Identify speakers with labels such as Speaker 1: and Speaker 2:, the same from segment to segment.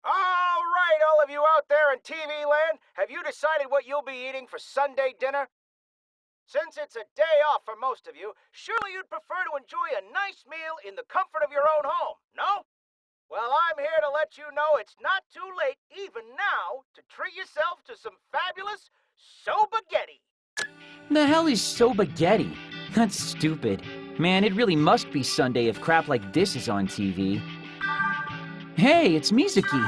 Speaker 1: All right, all of you out there in TV land, have you decided what you'll be eating for Sunday dinner? Since it's a day off for most of you, surely you'd prefer to enjoy a nice meal in the comfort of your own home, no? Well, I'm here to let you know it's not too late, even now, to treat yourself to some fabulous sobagetti.
Speaker 2: The hell is sobagetti? That's stupid. Man, it really must be Sunday if crap like this is on TV. Hey, it's Mizuki.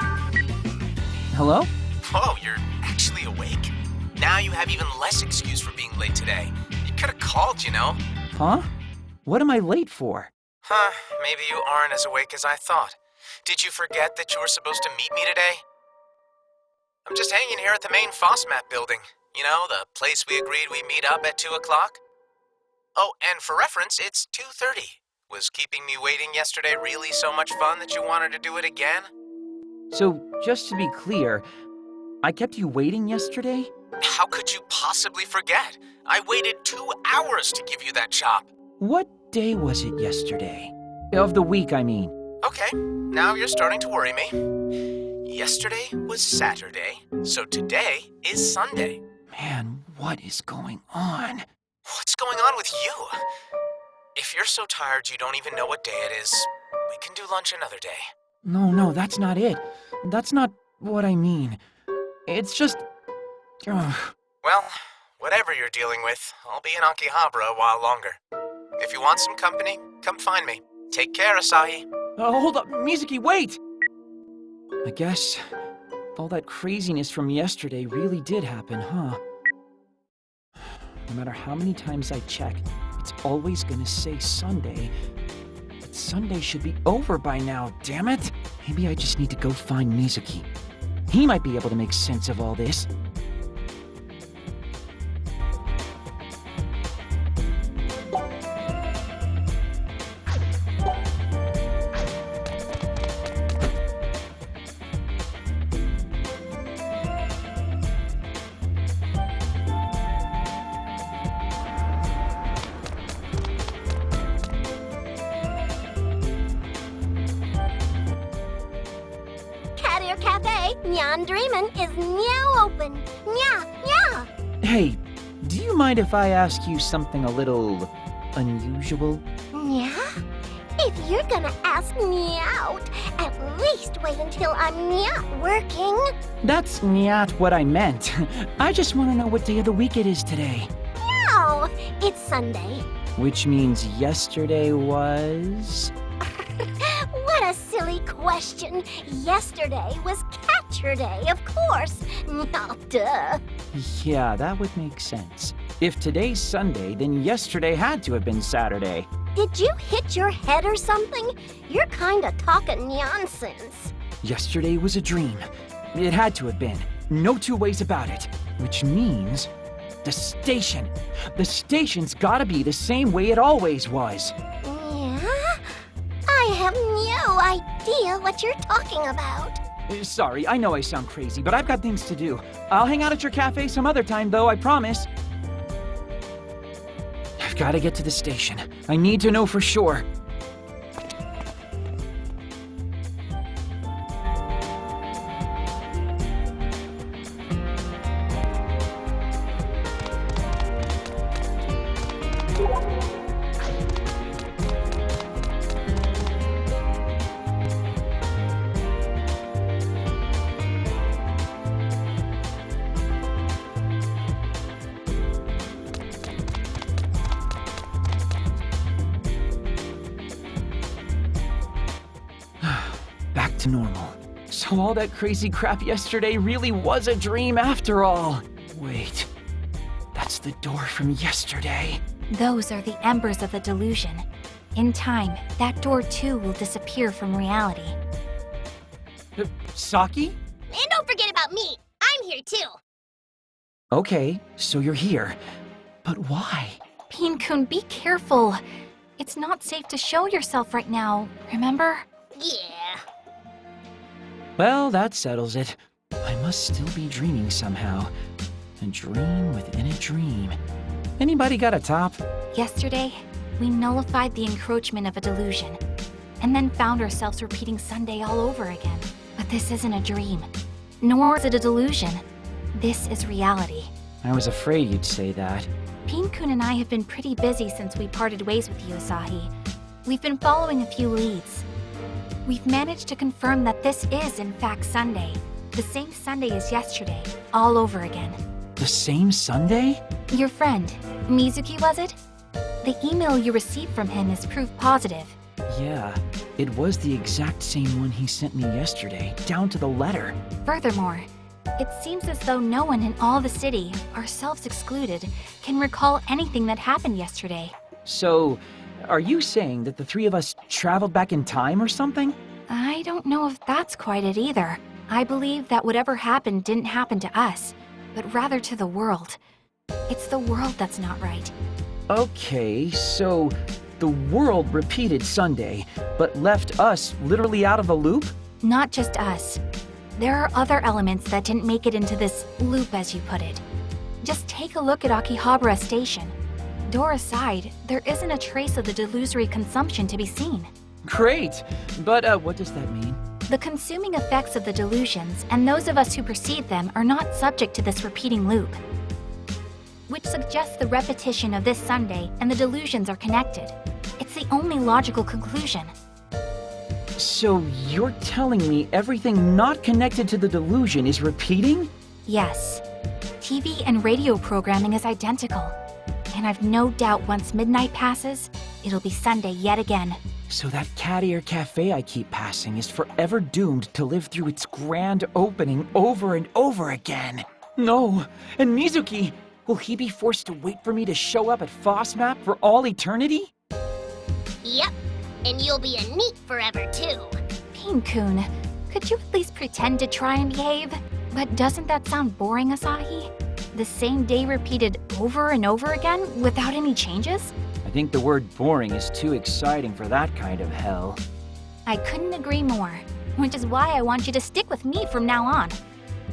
Speaker 2: Hello?
Speaker 3: Whoa, you're actually awake? Now you have even less excuse for being late today. You could have called, you know.
Speaker 2: Huh? What am I late for?
Speaker 3: Huh, maybe you aren't as awake as I thought. Did you forget that you were supposed to meet me today? I'm just hanging here at the main FOSMAP building. You know, the place we agreed we meet up at 2 o'clock? Oh, and for reference, it's 2:30. Was keeping me waiting yesterday really so much fun that you wanted to do it again?
Speaker 2: So, just to be clear, I kept you waiting yesterday?
Speaker 3: How could you possibly forget? I waited 2 hours to give you that chop.
Speaker 2: What day was it yesterday? Of the week, I mean.
Speaker 3: Okay, now you're starting to worry me. Yesterday was Saturday, so today is Sunday.
Speaker 2: Man, what is going on?
Speaker 3: What's going on with you? If you're so tired you don't even know what day it is, we can do lunch another day.
Speaker 2: No, that's not it. That's not what I mean. It's just...
Speaker 3: Well, whatever you're dealing with, I'll be in Akihabara a while longer. If you want some company, come find me. Take care, Asahi.
Speaker 2: Hold up, Mizuki, wait! I guess all that craziness from yesterday really did happen, huh? No matter how many times I check, it's always gonna say Sunday. But Sunday should be over by now, damn it! Maybe I just need to go find Mizuki. He might be able to make sense of all this.
Speaker 4: Nyan Dreamin' is now open. Yeah.
Speaker 2: Hey, do you mind if I ask you something a little unusual?
Speaker 4: Yeah? If you're gonna ask me out, at least wait until I'm not working.
Speaker 2: That's not what I meant. I just want to know what day of the week it is today.
Speaker 4: No, it's Sunday.
Speaker 2: Which means yesterday was...
Speaker 4: What a silly question. Yesterday was Catcher Day, of course. No, duh.
Speaker 2: Yeah, that would make sense. If today's Sunday, then yesterday had to have been Saturday.
Speaker 4: Did you hit your head or something? You're kinda talking nonsense.
Speaker 2: Yesterday was a dream. It had to have been. No two ways about it. Which means... the station. The station's gotta be the same way it always was.
Speaker 4: Yeah? I have no idea what you're talking about.
Speaker 2: Sorry, I know I sound crazy, but I've got things to do. I'll hang out at your cafe some other time, though, I promise. I've got to get to the station. I need to know for sure. Back to normal. So all that crazy crap yesterday really was a dream after all. Wait, that's the door from yesterday.
Speaker 5: Those are the embers of the delusion. In time, that door too will disappear from reality.
Speaker 2: Saki?
Speaker 4: And don't forget about me. I'm here too.
Speaker 2: Okay, so you're here. But why?
Speaker 5: Bean-kun, be careful. It's not safe to show yourself right now, remember?
Speaker 4: Yeah.
Speaker 2: Well, that settles it. I must still be dreaming somehow. A dream within a dream. Anybody got a top?
Speaker 5: Yesterday, we nullified the encroachment of a delusion. and then found ourselves repeating Sunday all over again. But this isn't a dream, nor is it a delusion. This is reality.
Speaker 2: I was afraid you'd say that.
Speaker 5: Pin-kun and I have been pretty busy since we parted ways with you, Asahi. We've been following a few leads. We've managed to confirm that this is, in fact, Sunday. The same Sunday as yesterday, all over again.
Speaker 2: The same Sunday?
Speaker 5: Your friend, Mizuki, was it? The email you received from him is proof positive.
Speaker 2: Yeah, it was the exact same one he sent me yesterday, down to the letter.
Speaker 5: Furthermore, it seems as though no one in all the city, ourselves excluded, can recall anything that happened yesterday.
Speaker 2: So, are you saying that the three of us traveled back in time or something?
Speaker 5: I don't know if that's quite it either. I believe that whatever happened didn't happen to us, but rather to the world. It's the world that's not right.
Speaker 2: Okay, so the world repeated Sunday, but left us literally out of the loop?
Speaker 5: Not just us. There are other elements that didn't make it into this loop, as you put it. Just take a look at Akihabara Station. Door aside, there isn't a trace of the delusory consumption to be seen.
Speaker 2: Great, but what does that mean?
Speaker 5: The consuming effects of the delusions and those of us who perceive them are not subject to this repeating loop, which suggests the repetition of this Sunday and the delusions are connected. It's the only logical conclusion.
Speaker 2: So you're telling me everything not connected to the delusion is repeating?
Speaker 5: Yes. TV and radio programming is identical. And I've no doubt once midnight passes, it'll be Sunday yet again.
Speaker 2: So that cat ear cafe I keep passing is forever doomed to live through its grand opening over and over again. No, and Mizuki, will he be forced to wait for me to show up at FOSMAP for all eternity?
Speaker 4: Yep, and you'll be a NEET forever too.
Speaker 5: Pin-kun, could you at least pretend to try and behave? But doesn't that sound boring, Asahi? The same day repeated over and over again without any changes?
Speaker 2: I think the word boring is too exciting for that kind of hell.
Speaker 5: I couldn't agree more, which is why I want you to stick with me from now on.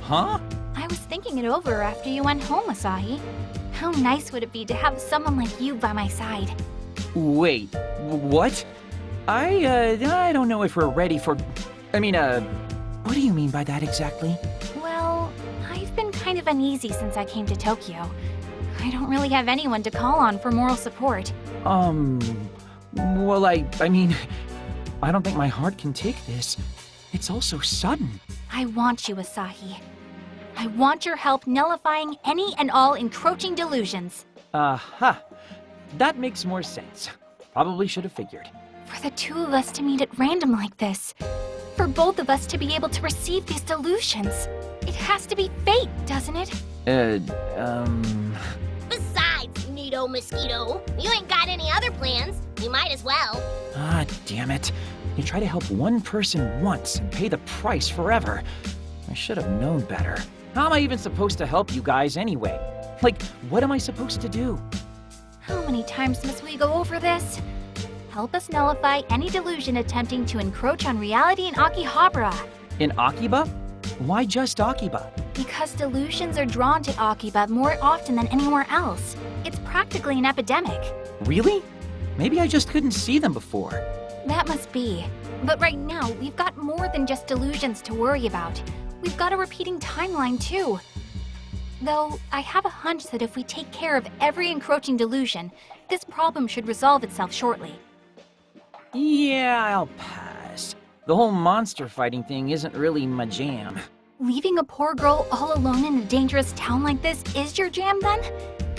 Speaker 2: Huh?
Speaker 5: I was thinking it over after you went home, Asahi. How nice would it be to have someone like you by my side?
Speaker 2: Wait, what? I don't know if we're ready for... what do you mean by that exactly?
Speaker 5: Well, I've been kind of uneasy since I came to Tokyo. I don't really have anyone to call on for moral support.
Speaker 2: Well, I mean, I don't think my heart can take this. It's all so sudden.
Speaker 5: I want you, Asahi. I want your help nullifying any and all encroaching delusions.
Speaker 2: Aha. That makes more sense. Probably should have figured.
Speaker 5: For the two of us to meet at random like this. For both of us to be able to receive these delusions. It has to be fate, doesn't it?
Speaker 4: Besides, Neato Mosquito, you ain't got any other plans. You might as well.
Speaker 2: Ah, damn it. You try to help one person once and pay the price forever. I should have known better. How am I even supposed to help you guys anyway? Like, what am I supposed to do?
Speaker 5: How many times must we go over this? Help us nullify any delusion attempting to encroach on reality in Akihabara.
Speaker 2: In Akiba? Why just Akiba?
Speaker 5: Because delusions are drawn to Akiba more often than anywhere else. It's practically an epidemic.
Speaker 2: Really? Maybe I just couldn't see them before.
Speaker 5: That must be. But right now, we've got more than just delusions to worry about. We've got a repeating timeline, too. Though, I have a hunch that if we take care of every encroaching delusion, this problem should resolve itself shortly.
Speaker 2: Yeah, I'll pass. The whole monster fighting thing isn't really my jam.
Speaker 5: Leaving a poor girl all alone in a dangerous town like this is your jam, then?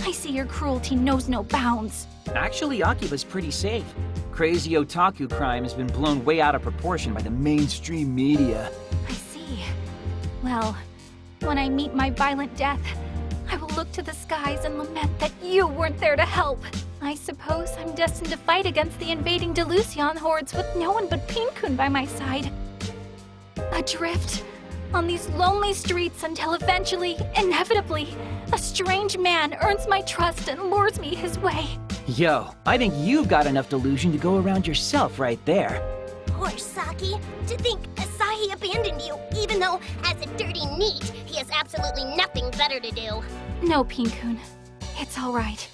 Speaker 5: I see your cruelty knows no bounds.
Speaker 2: Actually, Akiba's pretty safe. Crazy otaku crime has been blown way out of proportion by the mainstream media.
Speaker 5: I see. Well, when I meet my violent death, I will look to the skies and lament that you weren't there to help. I suppose I'm destined to fight against the invading Delusion hordes with no one but Pin-kun by my side. Adrift on these lonely streets until eventually, inevitably, a strange man earns my trust and lures me his way.
Speaker 2: Yo, I think you've got enough delusion to go around yourself right there.
Speaker 4: Poor Saki. To think Asahi abandoned you, even though, as a dirty NEET, he has absolutely nothing better to do.
Speaker 5: No, Pin-kun. It's all right.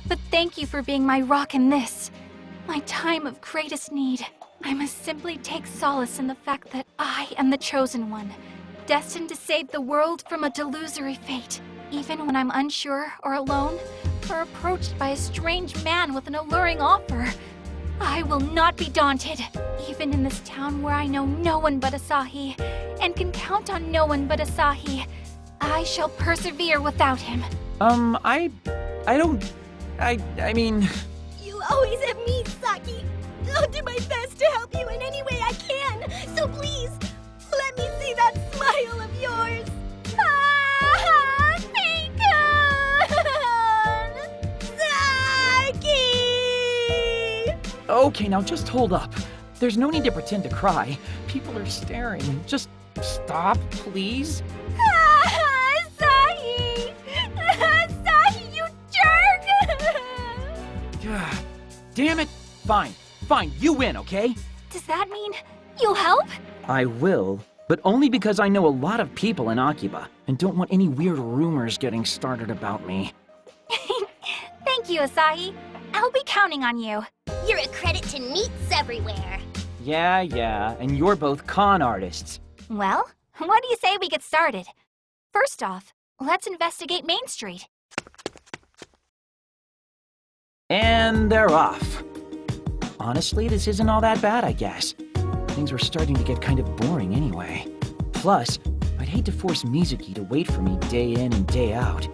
Speaker 5: But thank you for being my rock in this, my time of greatest need. I must simply take solace in the fact that I am the chosen one, destined to save the world from a delusory fate. Even when I'm unsure or alone, or approached by a strange man with an alluring offer, I will not be daunted. Even in this town where I know no one but Asahi, and can count on no one but Asahi, I shall persevere without him.
Speaker 2: I mean...
Speaker 4: You always have me, Saki. I'll do my best to help you in any way I can. So please, let me see that smile of yours. Ah, thank you! Saki!
Speaker 2: Okay, now just hold up. There's no need to pretend to cry. People are staring. Just stop, please.
Speaker 4: Asahi! Asahi, you jerk!
Speaker 2: God, damn it. Fine, you win, okay?
Speaker 5: Does that mean you'll help?
Speaker 2: I will, but only because I know a lot of people in Akiba and don't want any weird rumors getting started about me.
Speaker 5: Thank you, Asahi. I'll be counting on you.
Speaker 4: You're a credit to NEETs everywhere.
Speaker 2: Yeah, and you're both con artists.
Speaker 5: Well, what do you say we get started? First off, let's investigate Main Street.
Speaker 2: And they're off. Honestly, this isn't all that bad, I guess. Things were starting to get kind of boring anyway. Plus, I'd hate to force Mizuki to wait for me day in and day out.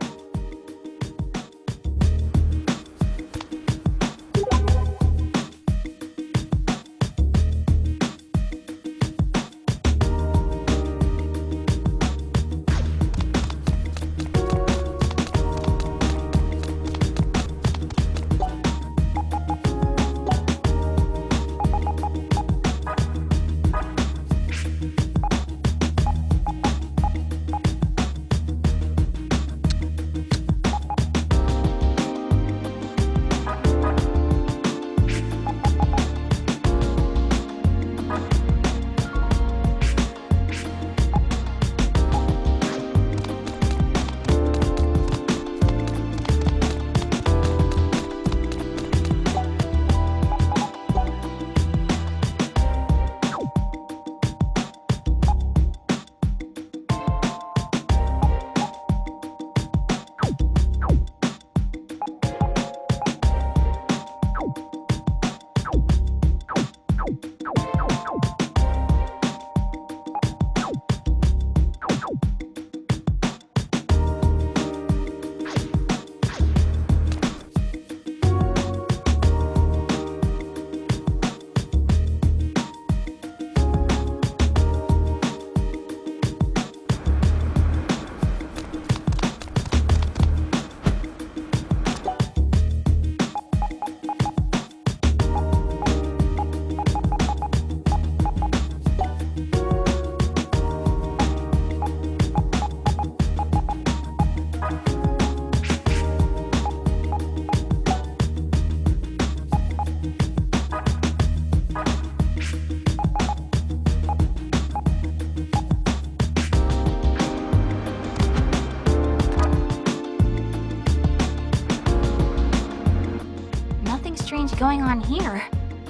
Speaker 5: Going on here.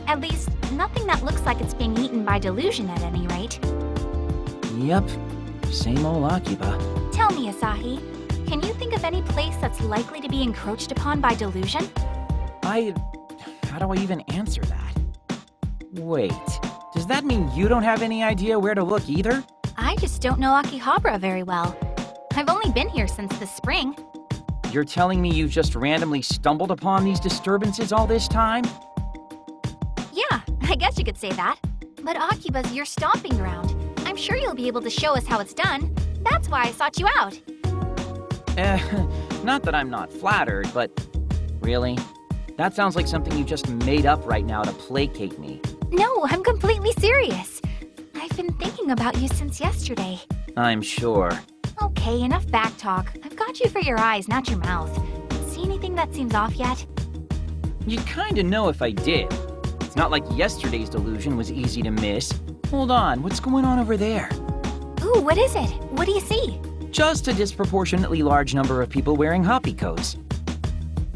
Speaker 5: At least, nothing that looks like it's being eaten by delusion at any rate.
Speaker 2: Yep, same old Akiba.
Speaker 5: Tell me, Asahi, can you think of any place that's likely to be encroached upon by delusion?
Speaker 2: How do I even answer that? Wait, does that mean you don't have any idea where to look either?
Speaker 5: I just don't know Akihabara very well. I've only been here since the spring.
Speaker 2: You're telling me you've just randomly stumbled upon these disturbances all this time?
Speaker 5: Yeah, I guess you could say that. But Akiba's your stomping ground. I'm sure you'll be able to show us how it's done. That's why I sought you out.
Speaker 2: Not that I'm not flattered, but really? That sounds like something you just made up right now to placate me.
Speaker 5: No, I'm completely serious. I've been thinking about you since yesterday.
Speaker 2: I'm sure.
Speaker 5: Okay, enough back talk. I've got you for your eyes, not your mouth. See anything that seems off yet?
Speaker 2: You'd kinda know if I did. It's not like yesterday's delusion was easy to miss. Hold on, what's going on over there?
Speaker 5: Ooh, what is it? What do you see?
Speaker 2: Just a disproportionately large number of people wearing hoppy coats.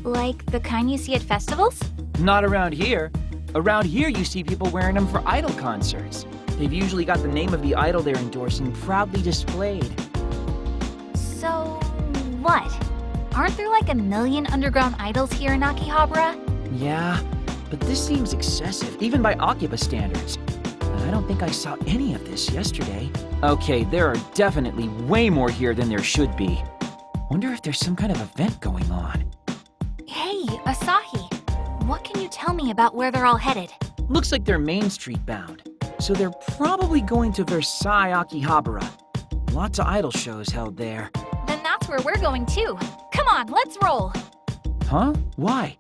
Speaker 5: Like the kind you see at festivals?
Speaker 2: Not around here. Around here, you see people wearing them for idol concerts. They've usually got the name of the idol they're endorsing proudly displayed.
Speaker 5: So, what? Aren't there like a million underground idols here in Akihabara?
Speaker 2: Yeah, but this seems excessive, even by Akiba standards. And I don't think I saw any of this yesterday. Okay, there are definitely way more here than there should be. Wonder if there's some kind of event going on.
Speaker 5: Hey, Asahi, what can you tell me about where they're all headed?
Speaker 2: Looks like they're Main Street bound. So they're probably going to Versailles Akihabara. Lots of idol shows held there.
Speaker 5: Then that's where we're going too. Come on, let's roll.
Speaker 2: Huh? Why?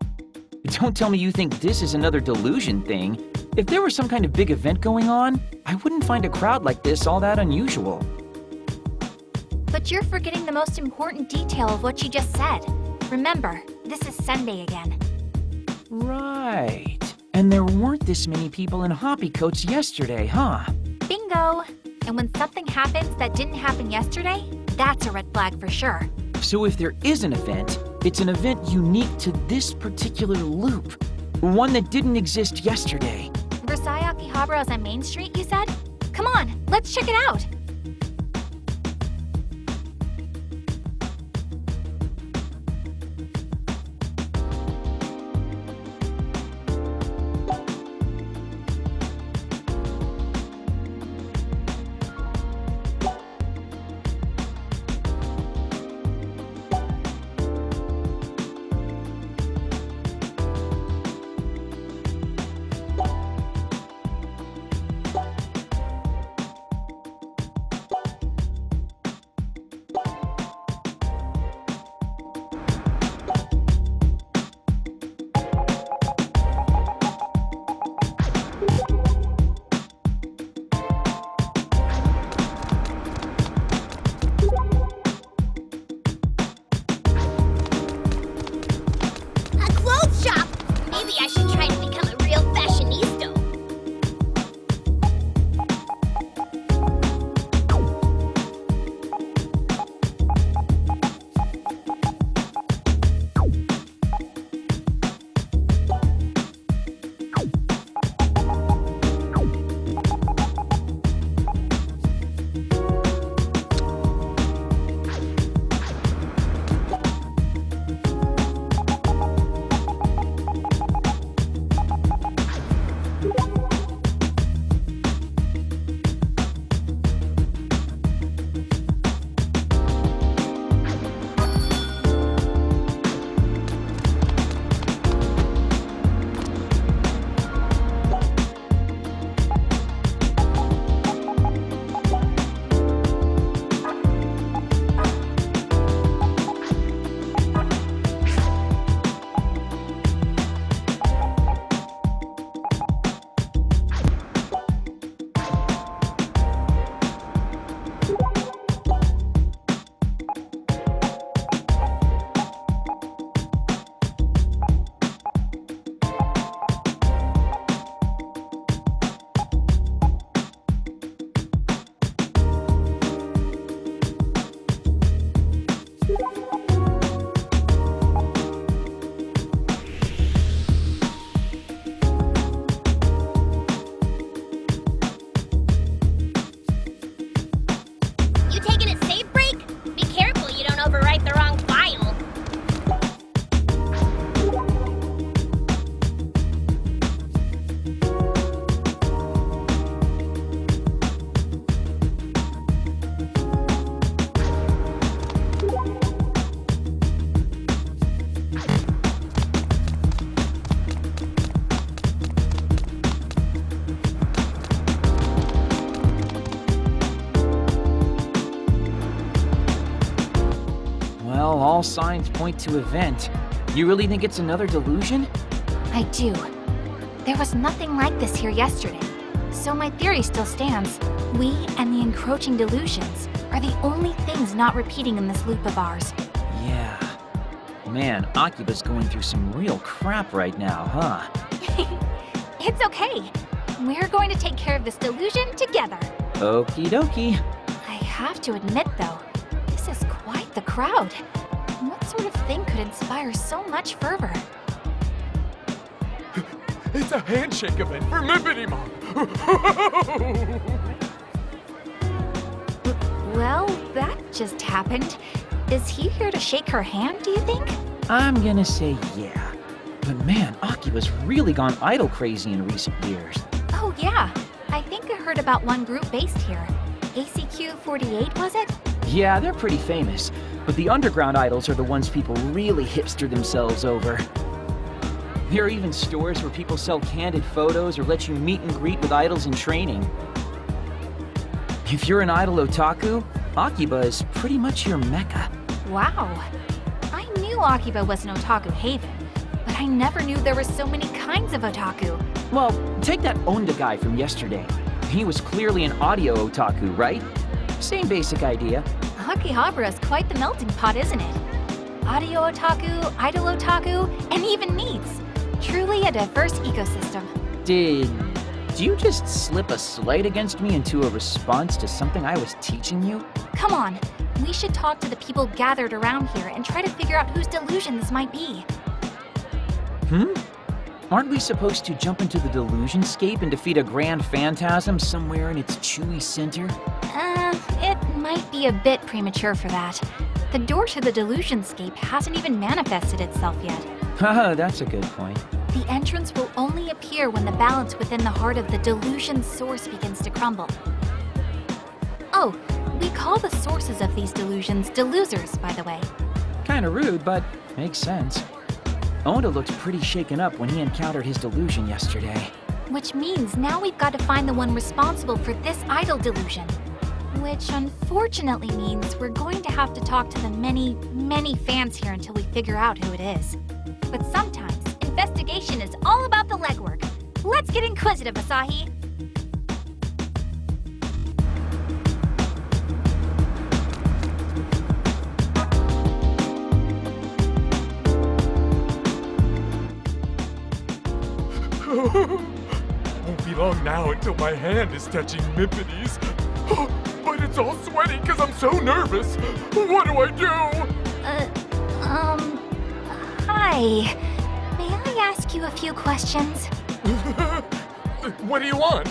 Speaker 2: Don't tell me you think this is another delusion thing. If there was some kind of big event going on, I wouldn't find a crowd like this all that unusual.
Speaker 5: But you're forgetting the most important detail of what you just said. Remember, this is Sunday again.
Speaker 2: Right. And there weren't this many people in hoppy coats yesterday, huh?
Speaker 5: Bingo! And when something happens that didn't happen yesterday, that's a red flag for sure.
Speaker 2: So if there is an event, it's an event unique to this particular loop. One that didn't exist yesterday.
Speaker 5: Versailles Akihabara is on Main Street, you said? Come on, let's check it out!
Speaker 2: All signs point to event. You really think it's another delusion?
Speaker 5: I do. There was nothing like this here yesterday. So my theory still stands. We and the encroaching delusions are the only things not repeating in this loop of ours.
Speaker 2: Yeah. Man, Akiba's going through some real crap right now, huh?
Speaker 5: It's okay. We're going to take care of this delusion together.
Speaker 2: Okie dokie.
Speaker 5: I have to admit, though, this is quite the crowd. What sort of thing could inspire so much fervor?
Speaker 6: It's a handshake event for Mippity Mop.
Speaker 5: Well, that just happened. Is he here to shake her hand, do you think?
Speaker 2: I'm gonna say yeah. But man, Akiba's really gone idol crazy in recent years.
Speaker 5: Oh, yeah. I think I heard about one group based here. ACQ 48, was it?
Speaker 2: Yeah, they're pretty famous. But the underground idols are the ones people really hipster themselves over. There are even stores where people sell candid photos or let you meet and greet with idols in training. If you're an idol otaku, Akiba is pretty much your mecca.
Speaker 5: Wow. I knew Akiba was an otaku haven, but I never knew there were so many kinds of otaku.
Speaker 2: Well, take that Onda guy from yesterday. He was clearly an audio otaku, right? Same basic idea.
Speaker 5: Akihabara is quite the melting pot, isn't it? Audio otaku, idol otaku, and even NEETs. Truly a diverse ecosystem.
Speaker 2: Did you just slip a slight against me into a response to something I was teaching you?
Speaker 5: Come on, we should talk to the people gathered around here and try to figure out whose delusion this might be.
Speaker 2: Aren't we supposed to jump into the delusionscape and defeat a grand phantasm somewhere in its chewy center?
Speaker 5: It might be a bit premature for that. The door to the delusionscape hasn't even manifested itself yet.
Speaker 2: Haha, that's a good point.
Speaker 5: The entrance will only appear when the balance within the heart of the delusion source begins to crumble. Oh, we call the sources of these delusions delusers, by the way.
Speaker 2: Kinda rude, but makes sense. Onda looked pretty shaken up when he encountered his delusion yesterday.
Speaker 5: Which means now we've got to find the one responsible for this idol delusion. Which unfortunately means we're going to have to talk to the many, many fans here until we figure out who it is. But sometimes, investigation is all about the legwork. Let's get inquisitive, Asahi!
Speaker 6: Won't be long now until my hand is touching Mippity's. But it's all sweaty because I'm so nervous. What do I do?
Speaker 5: Hi. May I ask you a few questions?
Speaker 6: What do you want?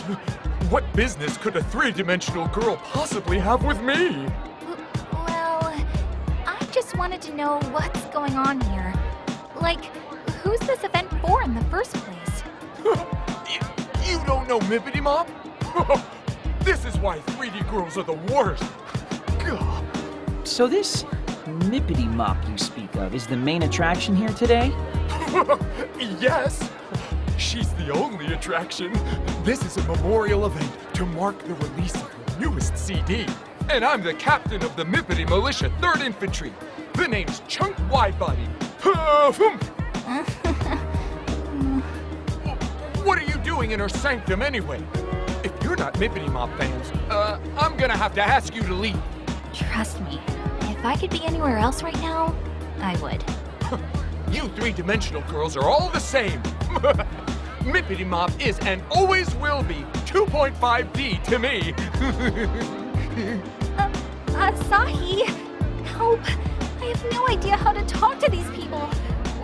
Speaker 6: What business could a three-dimensional girl possibly have with me?
Speaker 5: Well, I just wanted to know what's going on here. Like, who's this event for in the first place?
Speaker 6: You don't know Mippity Mop? This is why 3D girls are the worst. Gah.
Speaker 2: So this Mippity Mop you speak of is the main attraction here today?
Speaker 6: Yes. She's the only attraction. This is a memorial event to mark the release of her newest CD. And I'm the captain of the Mippity Militia 3rd Infantry. The name's Chunk Widebody. What are you doing in her sanctum anyway? If you're not Mippity Mop fans, I'm gonna have to ask you to leave.
Speaker 5: Trust me, if I could be anywhere else right now, I would.
Speaker 6: You three-dimensional girls are all the same. Mippity Mop is and always will be 2.5D to me.
Speaker 5: Asahi, help! I have no idea how to talk to these people,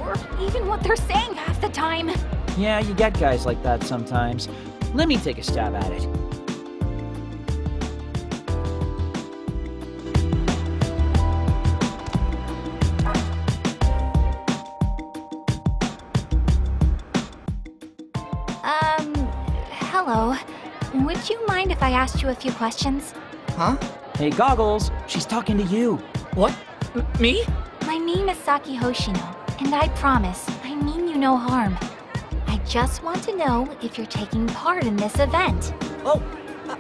Speaker 5: or even what they're saying half the time.
Speaker 2: Yeah, you get guys like that sometimes. Let me take a stab at it.
Speaker 5: Hello. Would you mind if I asked you a few questions?
Speaker 7: Huh?
Speaker 2: Hey, Goggles, she's talking to you.
Speaker 7: What? Me?
Speaker 5: My name is Saki Hoshino, and I promise, I mean you no harm. I just want to know if you're taking part in this event.
Speaker 7: Oh,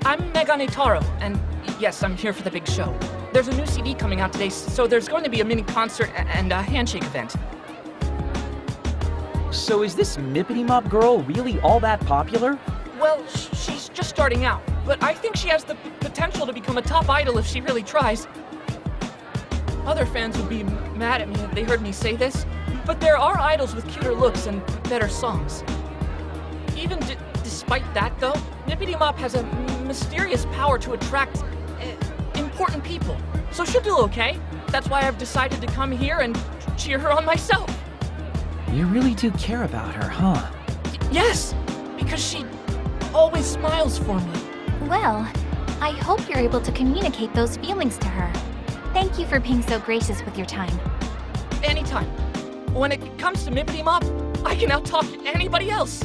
Speaker 7: I'm Megane Taro, and yes, I'm here for the big show. There's a new CD coming out today, so there's going to be a mini concert and a handshake event.
Speaker 2: So is this Mippity Mop girl really all that popular?
Speaker 7: Well, she's just starting out, but I think she has the potential to become a top idol if she really tries. Other fans would be mad at me if they heard me say this, but there are idols with cuter looks and better songs. Even despite that, though, Mippity Mop has a mysterious power to attract important people. So she'll do okay. That's why I've decided to come here and cheer her on myself.
Speaker 2: You really do care about her, huh?
Speaker 7: Yes, because she always smiles for me.
Speaker 5: Well, I hope you're able to communicate those feelings to her. Thank you for being so gracious with your time.
Speaker 7: Anytime. When it comes to Mippity Mop, I can out-talk anybody else.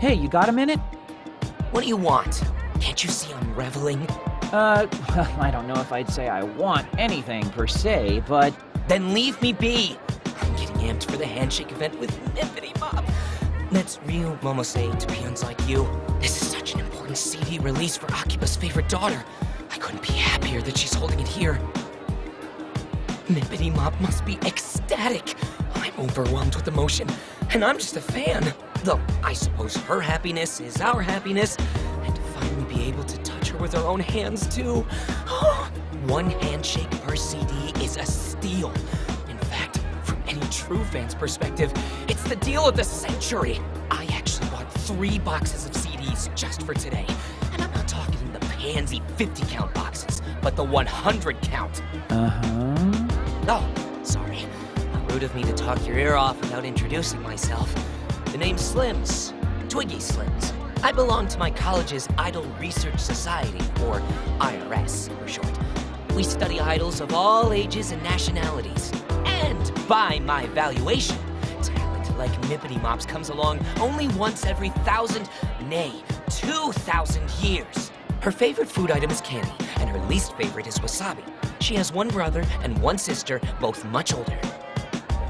Speaker 2: Hey, you got a minute?
Speaker 8: What do you want? Can't you see I'm reveling?
Speaker 2: Well, I don't know if I'd say I want anything per se, but...
Speaker 8: Then leave me be! I'm getting amped for the handshake event with Mippity Mop. That's Riyu Momose to peons like you. This is such an important CD release for Akiba's favorite daughter. I couldn't be happier that she's holding it here. Mippity Mop must be ecstatic. I'm overwhelmed with emotion, and I'm just a fan. Though, I suppose her happiness is our happiness, and to finally be able to touch her with our own hands, too. One handshake per CD is a steal. In fact, from any true fan's perspective, it's the deal of the century. I actually bought 3 boxes of CDs just for today. And I'm not talking the pansy 50-count boxes, but the 100-count.
Speaker 2: Uh-huh.
Speaker 8: Oh, sorry. How rude of me to talk your ear off without introducing myself. The name's Slims. Twiggy Slims. I belong to my college's Idol Research Society, or IRS for short. We study idols of all ages and nationalities. And by my valuation, talent like Mippity Mop's comes along only once every 1,000, nay, 2,000 years. Her favorite food item is candy, and her least favorite is wasabi. She has 1 brother and 1 sister, both much older.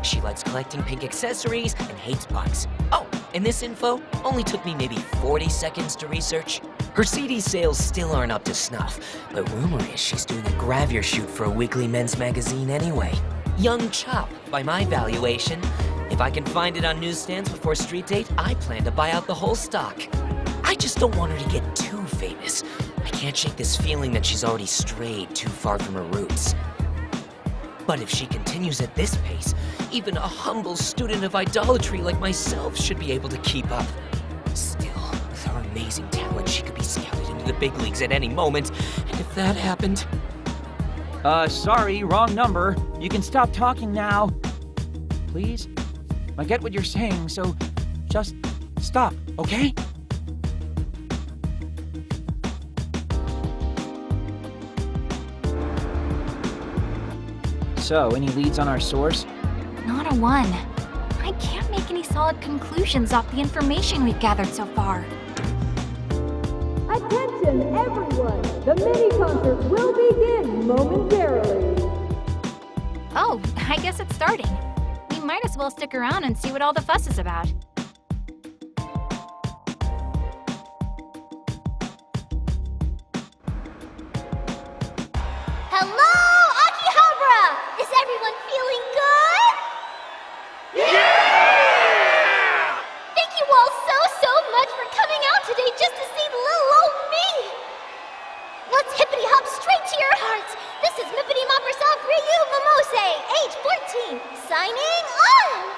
Speaker 8: She likes collecting pink accessories and hates bugs. Oh, and this info only took me maybe 40 seconds to research. Her CD sales still aren't up to snuff, but rumor is she's doing a gravure shoot for a weekly men's magazine anyway. Young chop, by my valuation. If I can find it on newsstands before street date, I plan to buy out the whole stock. I just don't want her to get too famous. I can't shake this feeling that she's already strayed too far from her roots. But if she continues at this pace, even a humble student of idolatry like myself should be able to keep up. Still, with her amazing talent, she could be scouted into the big leagues at any moment, and if that happened...
Speaker 2: Sorry, wrong number. You can stop talking now. Please? I get what you're saying, so just stop, okay? So, any leads on our source?
Speaker 5: Not a one. I can't make any solid conclusions off the information we've gathered so far.
Speaker 9: Attention, everyone! The mini-concert will begin momentarily.
Speaker 5: Oh, I guess it's starting. We might as well stick around and see what all the fuss is about.
Speaker 4: Hello, Akihabara! Is everyone feeling good? Yeah! Thank you all so much for coming out today just to see little old me! Let's hippity hop straight to your hearts! This is Mippity Mop herself, Riyu Momose, age 14, signing on!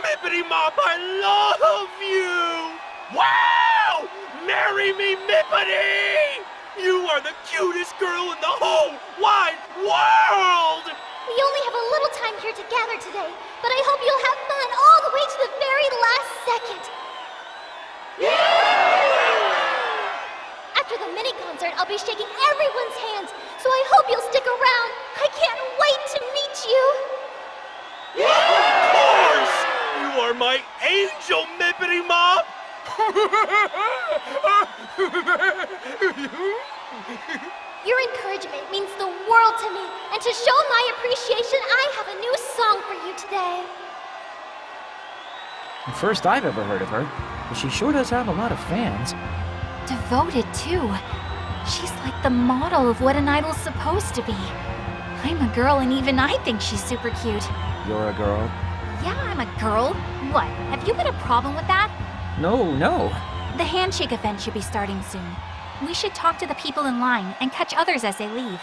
Speaker 1: Mippity Mop, I love you! Wow! Marry me, Mippity! You are the cutest girl in the whole wide world!
Speaker 4: We only have a little time here to gather today, but I hope you'll have fun all the way to the very last second. After the mini-concert, I'll be shaking everyone's hands, so I hope you'll stick around. I can't wait to meet you.
Speaker 1: Of course! You are my angel, Mippity Mop!
Speaker 4: Your encouragement means the world to me, and to show my appreciation, I have a new song for you today.
Speaker 2: The first I've ever heard of her, but she sure does have a lot of fans.
Speaker 5: Devoted, too. She's like the model of what an idol's supposed to be. I'm a girl, and even I think she's super cute.
Speaker 2: You're a girl?
Speaker 5: Yeah, I'm a girl. What, have you got a problem with that?
Speaker 2: No.
Speaker 5: The handshake event should be starting soon. We should talk to the people in line and catch others as they leave.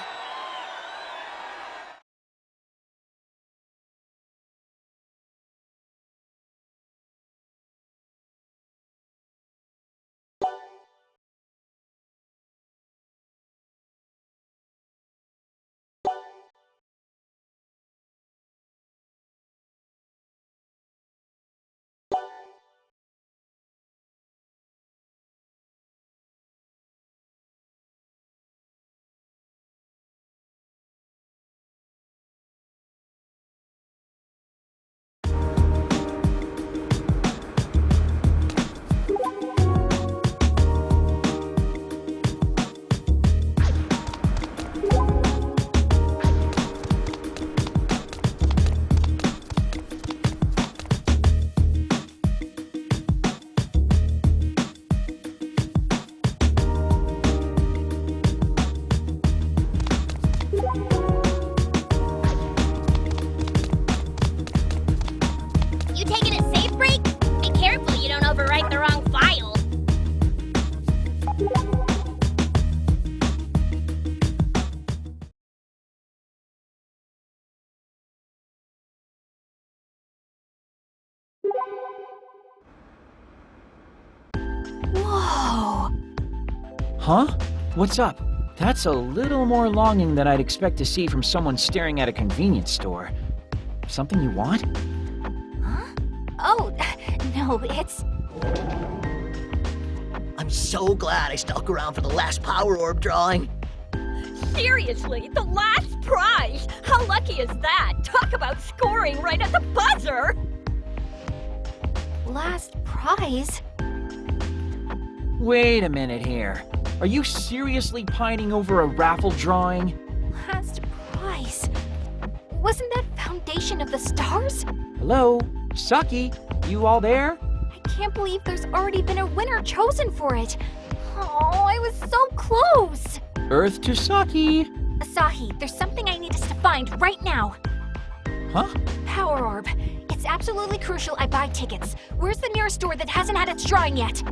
Speaker 2: Huh? What's up? That's a little more longing than I'd expect to see from someone staring at a convenience store. Something you want?
Speaker 5: Huh? Oh, no, it's...
Speaker 10: I'm so glad I stuck around for the last power orb drawing.
Speaker 4: Seriously, the last prize! How lucky is that? Talk about scoring right at the buzzer!
Speaker 5: last prize?
Speaker 2: Wait a minute here. Are you seriously pining over a raffle drawing?
Speaker 5: Last prize? Wasn't that Foundation of the Stars?
Speaker 2: Hello? Saki? You all there?
Speaker 5: I can't believe there's already been a winner chosen for it. Oh, I was so close!
Speaker 2: Earth to Saki.
Speaker 5: Asahi, there's something I need us to find right now.
Speaker 2: Huh?
Speaker 5: Power Orb. It's absolutely crucial I buy tickets. Where's the nearest store that hasn't had its drawing yet?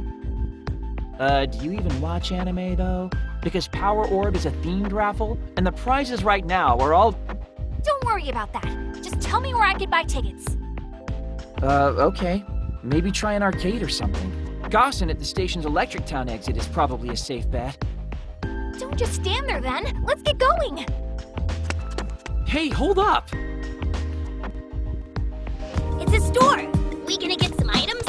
Speaker 2: Do you even watch anime, though? Because Power Orb is a themed raffle, and the prizes right now are all...
Speaker 5: Don't worry about that. Just tell me where I can buy tickets.
Speaker 2: Okay. Maybe try an arcade or something. Gossen at the station's Electric Town exit is probably a safe bet.
Speaker 5: Don't just stand there then. Let's get going.
Speaker 2: Hey, hold up!
Speaker 4: It's a store. We gonna get some items?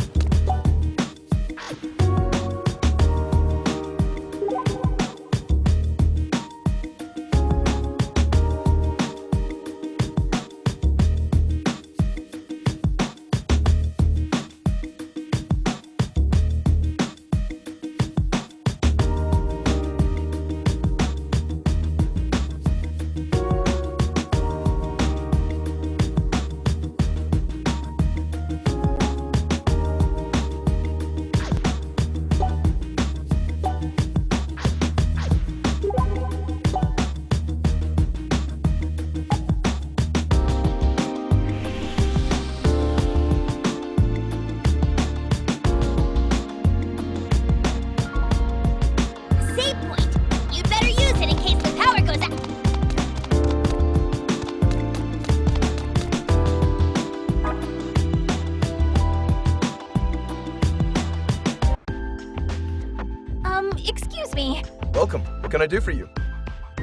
Speaker 5: Excuse me.
Speaker 11: Welcome. What can I do for you?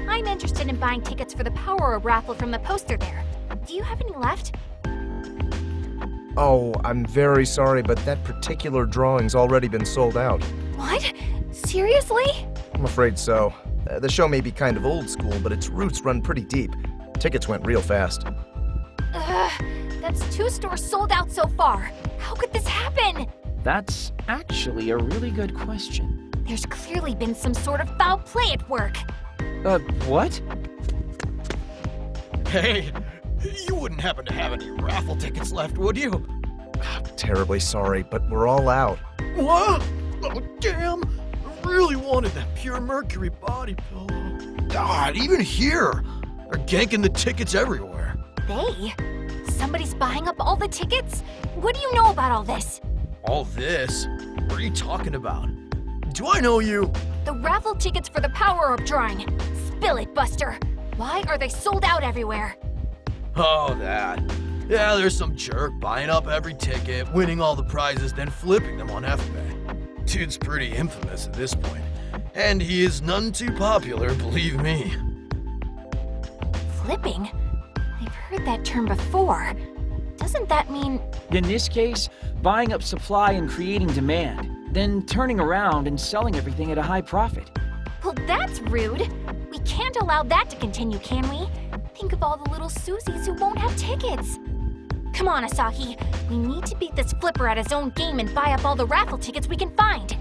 Speaker 5: I'm interested in buying tickets for the Power Orb raffle from the poster there. Do you have any left?
Speaker 11: Oh, I'm very sorry, but that particular drawing's already been sold out.
Speaker 5: What? Seriously?
Speaker 11: I'm afraid so. The show may be kind of old school, but its roots run pretty deep. Tickets went real fast.
Speaker 5: That's 2 stores sold out so far. How could this happen?
Speaker 2: That's actually a really good question.
Speaker 5: There's clearly been some sort of foul play at work.
Speaker 2: What?
Speaker 12: Hey, you wouldn't happen to have any raffle tickets left, would you?
Speaker 11: Terribly sorry, but we're all out.
Speaker 12: What? Oh, damn! I really wanted that pure mercury body pillow. God, even here, they're ganking the tickets everywhere.
Speaker 5: They? Somebody's buying up all the tickets? What do you know about all this?
Speaker 12: All this? What are you talking about? Do I know you?
Speaker 5: The raffle tickets for the Power Orb drawing. Spill it, Buster. Why are they sold out everywhere?
Speaker 12: Oh, that. Yeah, there's some jerk buying up every ticket, winning all the prizes, then flipping them on FBay. Dude's pretty infamous at this point. And he is none too popular, believe me.
Speaker 5: Flipping? I've heard that term before. Doesn't that mean...
Speaker 2: In this case, buying up supply and creating demand, then turning around and selling everything at a high profit.
Speaker 5: Well, that's rude. We can't allow that to continue, can we? Think of all the little Susies who won't have tickets. Come on, Asahi. We need to beat this flipper at his own game and buy up all the raffle tickets we can find.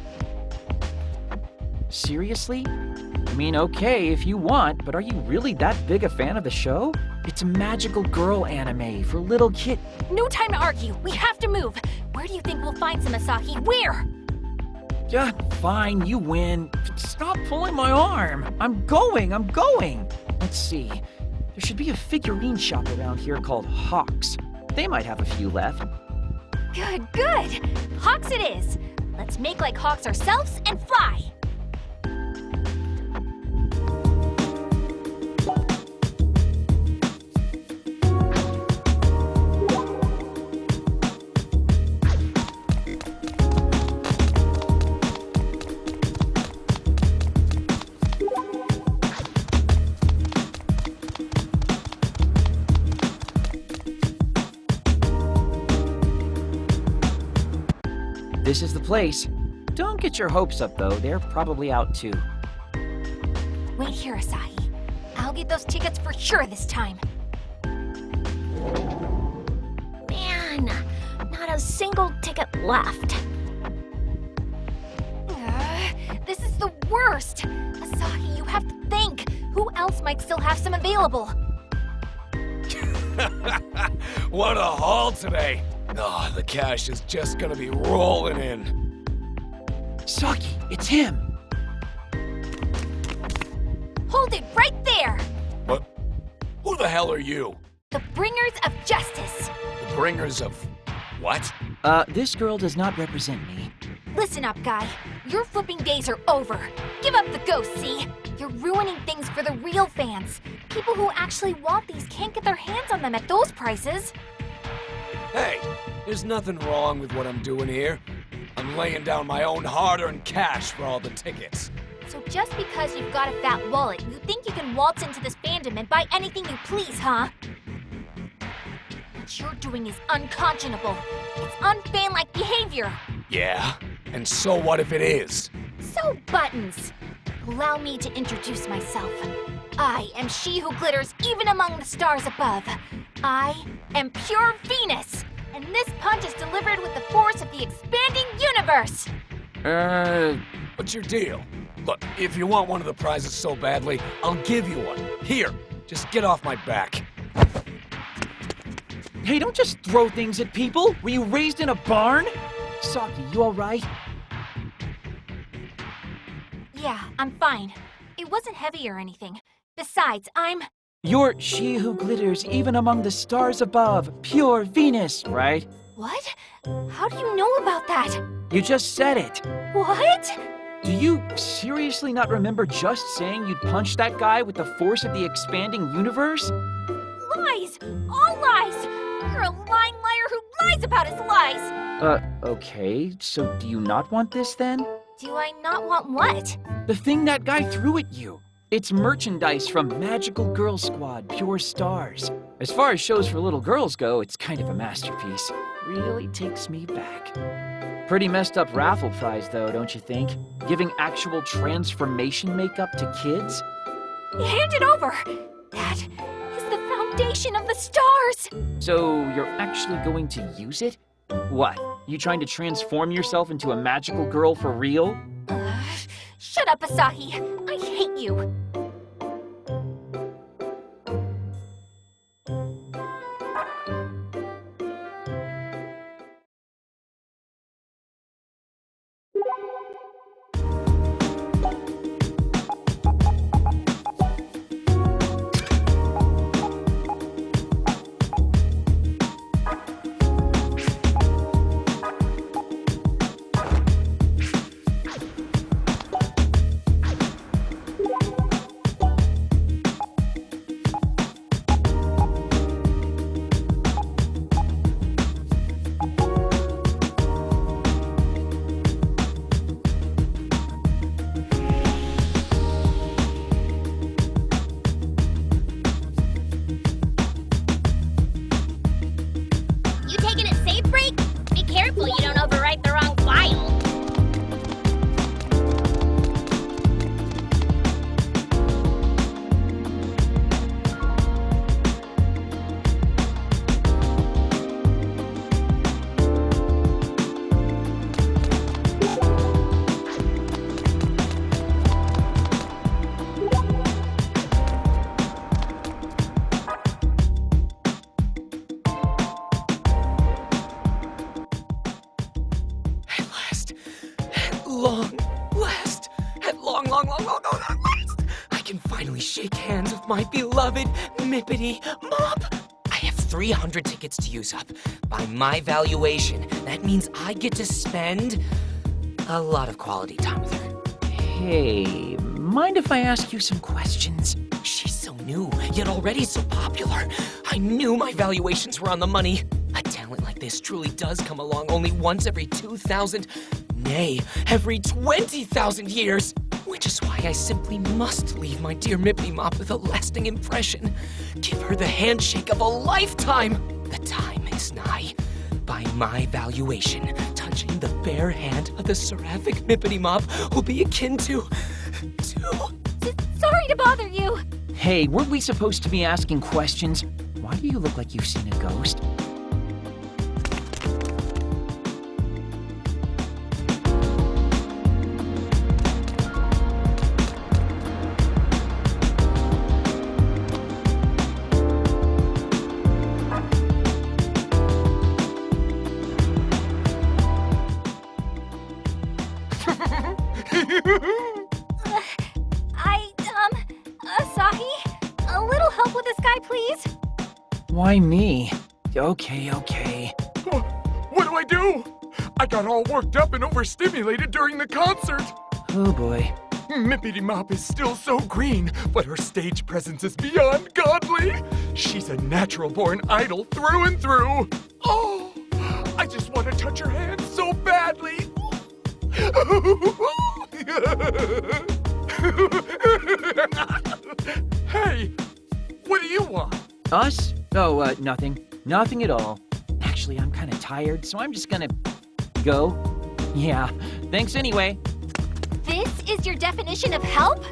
Speaker 2: Seriously? I mean, okay if you want, but are you really that big a fan of the show? It's a magical girl anime for little kid...
Speaker 5: No time to argue. We have to move. Where do you think we'll find some, Asahi? Where?
Speaker 2: Yeah, fine, you win. Stop pulling my arm. I'm going. Let's see. There should be a figurine shop around here called Hawks. They might have a few left.
Speaker 5: Good. Hawks it is. Let's make like Hawks ourselves and fly.
Speaker 2: this is the place. Don't get your hopes up, though. They're probably out, too.
Speaker 5: Wait here, Asahi. I'll get those tickets for sure this time.
Speaker 4: Man, not a single ticket left.
Speaker 5: This is the worst! Asahi, you have to think. Who else might still have some available?
Speaker 13: What a haul today! Oh, the cash is just gonna be rolling in.
Speaker 2: Saki, it's him!
Speaker 5: Hold it right there!
Speaker 13: What? Who the hell are you?
Speaker 5: The bringers of justice.
Speaker 13: The bringers of what?
Speaker 2: This girl does not represent me.
Speaker 5: Listen up, guy. Your flipping days are over. Give up the ghost, see? You're ruining things for the real fans. People who actually want these can't get their hands on them at those prices.
Speaker 13: Hey, there's nothing wrong with what I'm doing here. I'm laying down my own hard-earned cash for all the tickets.
Speaker 5: So just because you've got a fat wallet, you think you can waltz into this fandom and buy anything you please, huh? What you're doing is unconscionable. It's unfan-like behavior.
Speaker 13: Yeah? And so what if it is?
Speaker 5: So buttons. Allow me to introduce myself. I am she who glitters even among the stars above. I am pure Venus, and this punch is delivered with the force of the expanding universe.
Speaker 13: What's your deal? Look, if you want one of the prizes so badly, I'll give you one. Here, just get off my back.
Speaker 2: Hey, don't just throw things at people! Were you raised in a barn? Saki, you alright?
Speaker 5: Yeah, I'm fine. It wasn't heavy or anything. Besides,
Speaker 2: You're she who glitters even among the stars above, pure Venus, right?
Speaker 5: What? How do you know about that?
Speaker 2: You just said it.
Speaker 5: What?
Speaker 2: Do you seriously not remember just saying you'd punch that guy with the force of the expanding universe?
Speaker 5: Lies! All lies! You're a lying liar who lies about his lies!
Speaker 2: Okay, so do you not want this then?
Speaker 5: Do I not want what?
Speaker 2: The thing that guy threw at you. It's merchandise from Magical Girl Squad, Pure Stars. As far as shows for little girls go, it's kind of a masterpiece. Really takes me back. Pretty messed up raffle prize though, don't you think? Giving actual transformation makeup to kids?
Speaker 5: Hand it over! That is the foundation of the stars!
Speaker 2: So you're actually going to use it? What? You trying to transform yourself into a magical girl for real?
Speaker 5: Shut up, Asahi! I hate you!
Speaker 8: Shake hands with my beloved Mippity Mop. I have 300 tickets to use up. By my valuation, that means I get to spend a lot of quality time with her.
Speaker 2: Hey, mind if I ask you some questions?
Speaker 8: She's so new, yet already so popular. I knew my valuations were on the money. A talent like this truly does come along only once every 2,000, nay, every 20,000 years. Which is why I simply must leave my dear Mippity Mop with a lasting impression. Give her the handshake of a lifetime. The time is nigh. By my valuation, to touching the bare hand of the seraphic Mippity Mop will be akin to...
Speaker 5: Sorry to bother you.
Speaker 2: Hey, weren't we supposed to be asking questions? Why do you look like you've seen a ghost?
Speaker 5: Asahi? A little help with this guy, please?
Speaker 2: Why me? Okay.
Speaker 6: What do I do? I got all worked up and overstimulated during the concert.
Speaker 2: Oh boy.
Speaker 6: Mippity Mop is still so green, but her stage presence is beyond godly. She's a natural-born idol through and through. Oh, I just want to touch her hand so badly. Hey, what do you want?
Speaker 2: Us? Oh, nothing. Nothing at all. Actually, I'm kind of tired, so I'm just gonna go. Yeah, thanks anyway.
Speaker 5: This is your definition of help?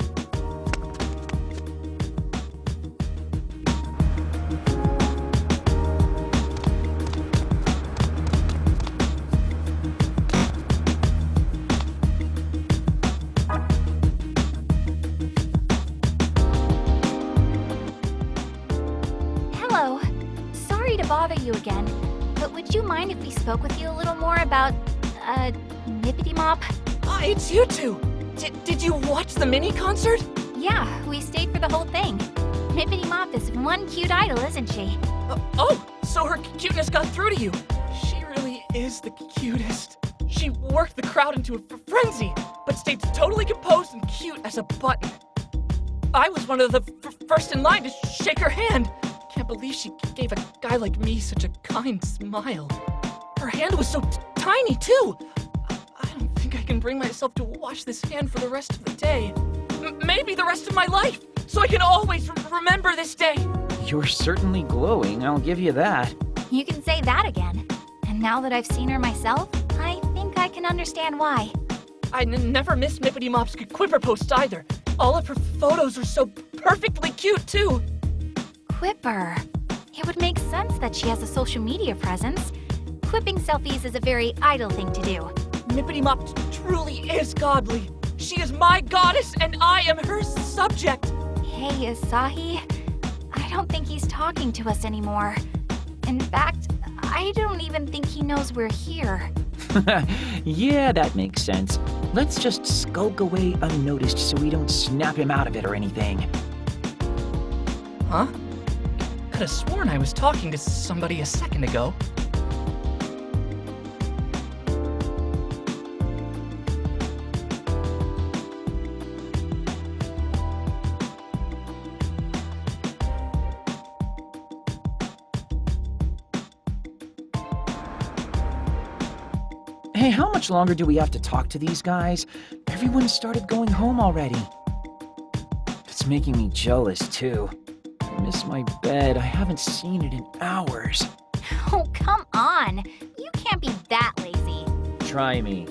Speaker 5: Hello. Sorry to bother you again, but would you mind if we spoke with you a little more about, Mippity Mop?
Speaker 7: It's you two! Did you watch the mini concert?
Speaker 5: Yeah, we stayed for the whole thing. Mippity Mop is one cute idol, isn't she?
Speaker 7: Oh, so her cuteness got through to you. She really is the cutest. She worked the crowd into a frenzy, but stayed totally composed and cute as a button. I was one of the first in line to shake her hand. Can't believe she gave a guy like me such a kind smile. Her hand was so tiny, too. I don't think I can bring myself to wash this hand for the rest of the day. Maybe the rest of my life, so I can always remember this day.
Speaker 2: You're certainly glowing, I'll give you that.
Speaker 5: You can say that again. And now that I've seen her myself, I think I can understand why.
Speaker 7: I never missed Mippity Mop's Quipper posts either. All of her photos are so perfectly cute, too.
Speaker 5: Quipper. It would make sense that she has a social media presence. Quipping selfies is a very idle thing to do.
Speaker 7: Mippity Mop truly is godly. She is my goddess, and I am her subject.
Speaker 5: Hey, Asahi. I don't think he's talking to us anymore. In fact, I don't even think he knows we're here.
Speaker 2: Yeah, that makes sense. Let's just skulk away unnoticed so we don't snap him out of it or anything.
Speaker 7: Huh? Could have sworn I was talking to somebody a second ago.
Speaker 2: Hey, how much longer do we have to talk to these guys? Everyone started going home already. It's making me jealous, too. I miss my bed. I haven't seen it in hours.
Speaker 5: Oh, come on. You can't be that lazy.
Speaker 2: Try me.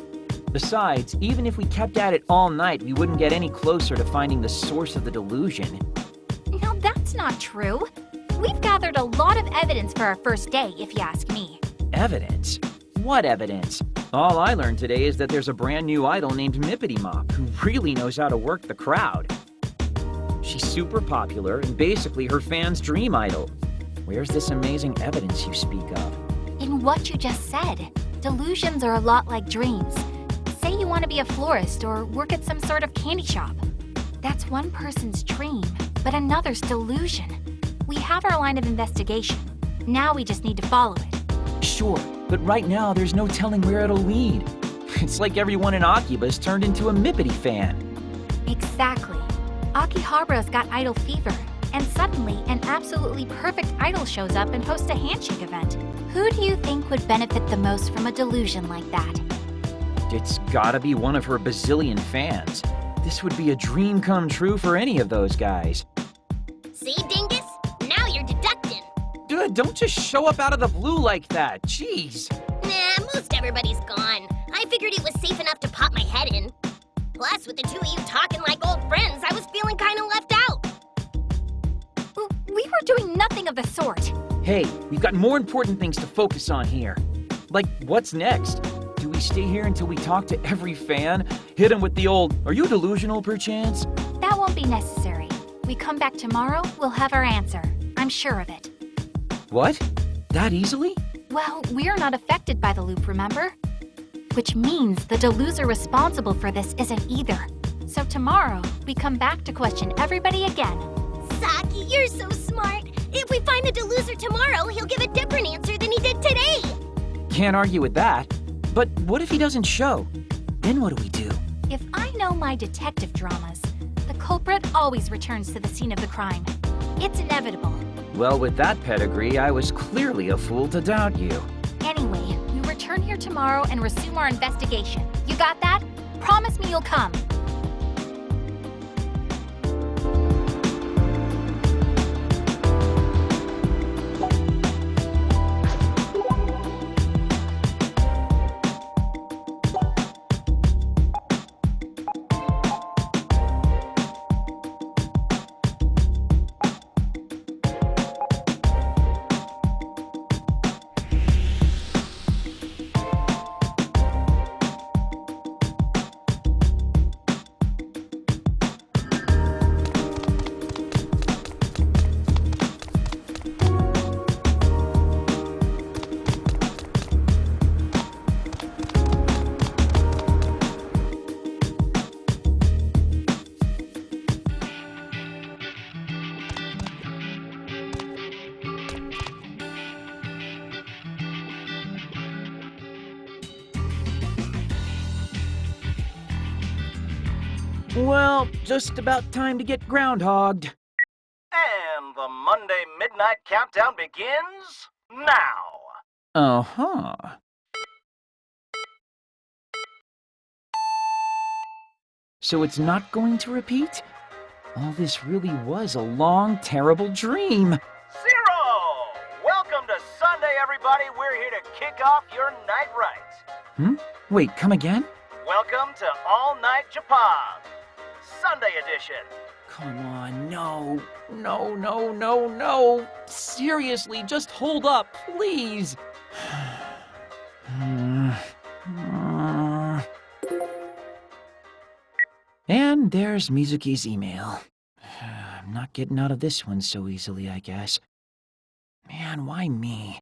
Speaker 2: Besides, even if we kept at it all night, we wouldn't get any closer to finding the source of the delusion.
Speaker 5: No, that's not true. We've gathered a lot of evidence for our first day, if you ask me.
Speaker 2: Evidence? What evidence? All I learned today is that there's a brand new idol named Mippity Mop who really knows how to work the crowd. She's super popular and basically her fans' dream idol. Where's this amazing evidence you speak of?
Speaker 5: In what you just said, delusions are a lot like dreams. Say you want to be a florist or work at some sort of candy shop. That's one person's dream, but another's delusion. We have our line of investigation. Now we just need to follow it.
Speaker 2: Sure, but right now there's no telling where it'll lead. It's like everyone in Akiba's turned into a Mippity fan.
Speaker 5: Exactly. Akihabara's got idol fever, and suddenly an absolutely perfect idol shows up and hosts a handshake event. Who do you think would benefit the most from a delusion like that?
Speaker 2: It's gotta be one of her bazillion fans. This would be a dream come true for any of those guys.
Speaker 4: See, Dingus? Now you're deducting.
Speaker 2: Dude, don't just show up out of the blue like that. Jeez.
Speaker 4: Nah, most everybody's gone. I figured it was safe enough to pop my head in. Plus, with the two of you talking like old friends, I was feeling kind of left out.
Speaker 5: We were doing nothing of the sort.
Speaker 2: Hey, we've got more important things to focus on here. Like, what's next? Do we stay here until we talk to every fan? Hit them with the old, "Are you delusional, perchance?"
Speaker 5: That won't be necessary. We come back tomorrow, we'll have our answer. I'm sure of it.
Speaker 2: What? That easily?
Speaker 5: Well, we're not affected by the loop, remember? Which means the deluser responsible for this isn't either. So tomorrow, we come back to question everybody again.
Speaker 4: Saki, you're so smart. If we find the deluser tomorrow, he'll give a different answer than he did today.
Speaker 2: Can't argue with that. But what if he doesn't show? Then what do we do?
Speaker 5: If I know my detective dramas, the culprit always returns to the scene of the crime. It's inevitable.
Speaker 2: Well, with that pedigree, I was clearly a fool to doubt you.
Speaker 5: Anyway, we return here tomorrow and resume our investigation. You got that? Promise me you'll come.
Speaker 2: Well, just about time to get groundhogged.
Speaker 1: And the Monday Midnight Countdown begins now.
Speaker 2: Uh-huh. So it's not going to repeat? All this really was a long, terrible dream.
Speaker 1: 0! Welcome to Sunday, everybody. We're here to kick off your night right.
Speaker 2: Wait, come again?
Speaker 1: Welcome to All Night Japan, Sunday edition.
Speaker 2: Come on, no. No, no, no, no. Seriously, just hold up, please. And there's Mizuki's email. I'm not getting out of this one so easily, I guess. Man, why me?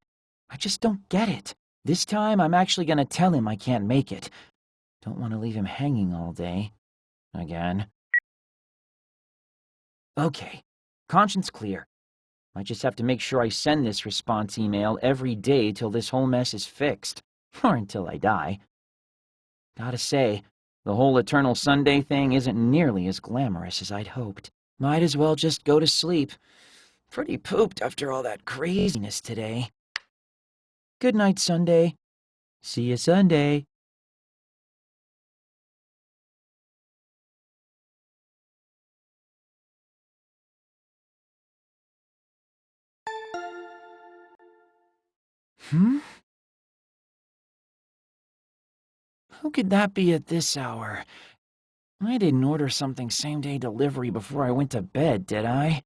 Speaker 2: I just don't get it. This time, I'm actually gonna tell him I can't make it. Don't want to leave him hanging all day. Again. Okay, conscience clear. I just have to make sure I send this response email every day till this whole mess is fixed. Or until I die. Gotta say, the whole Eternal Sunday thing isn't nearly as glamorous as I'd hoped. Might as well just go to sleep. Pretty pooped after all that craziness today. Good night, Sunday. See you Sunday. Who could that be at this hour? I didn't order something same-day delivery before I went to bed, did I?